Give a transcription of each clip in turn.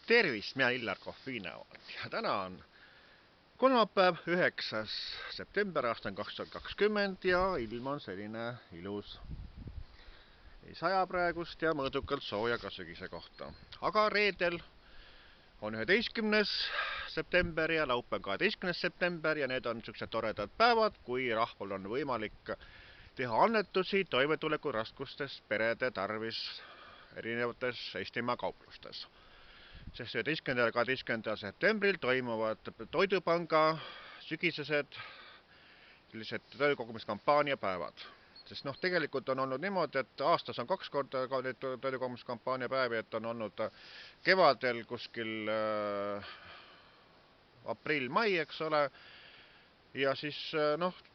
Tervist, mina Illar Kohviinevalt ja täna on kolmapäev, 9. september, aasta on 2020 ja ilm on selline ilus. Ei saja praegust ja mõõdukalt sooja ka sügise kohta. Aga reedel on 11. september ja laupäev 12. september ja need on niisugused toredad päevad, kui rahval on võimalik teha annetusi toimetulekuraskustes perede tarvis erinevates Eestimaa kauplustes. Sest 11. ja 12. septembril toimuvad Toidupanga sügisesed sellised toidukogumiskampaania päevad. Sest tegelikult on olnud niimoodi, et aastas on 2 korda toidukogumiskampaania päevi, et on olnud kevadel kuskil aprill-mai, eks ole, ja siis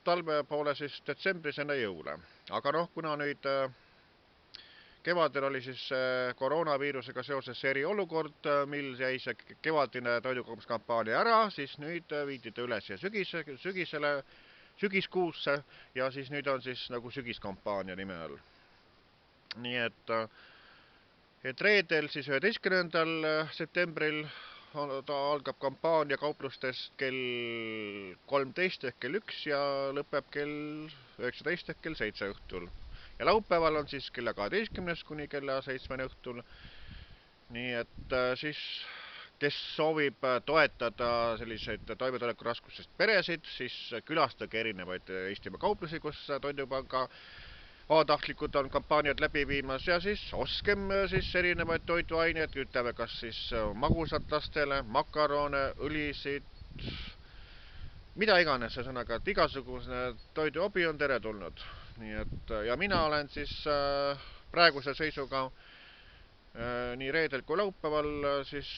talve poole siis detsembris enne jõule. Aga kuna nüüd kevadel oli siis koroonaviirusega seoses eriolukord, mil jäi see kevadine toidukogumiskampaania ära, siis nüüd viidi ta üle siia sügiskuusse ja siis nüüd on siis nagu sügiskampaania nime all. Nii et reedel siis 11. septembril ta algab kampaania kauplustest kell 13 ehk kell 1 ja lõpeb kell 19 ehk kell 7 õhtul. Ja laupäeval on siis kella 12 kuni kella 7 õhtul. Nii et siis, kes soovib toetada selliseid toimetulekuraskusest peresid, siis külastage erinevaid Eestimaa kauplusi, kus Toidupanga vabatahtlikud on kampaaniad läbi viimas ja siis ostkem siis erinevaid toiduaineid, ütleme kas siis magusat lastele, makarone, õlisid, mida iganes, ühesõnaga, et igasugune toiduobi on teretulnud. Nii et, ja mina olen siis praeguse seisuga nii reedel kui laupäeval siis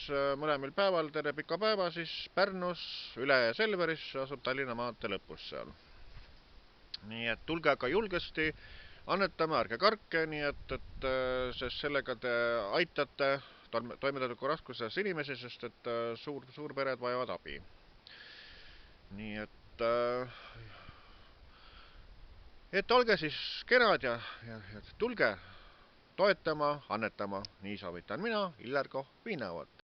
mõlemil päeval terve pika päeva siis Pärnus üle Selveris asub Tallinna maantee lõpus seal. Nii et tulge aga julgesti annetama, ärge karke, nii et sest sellega te aitate toimetulekuraskuses inimesi, sest et suurpered vajavad abi. Nii et olge siis kenad ja tulge toetama, annetama, nii soovitan mina, Illar Kohviinevalt.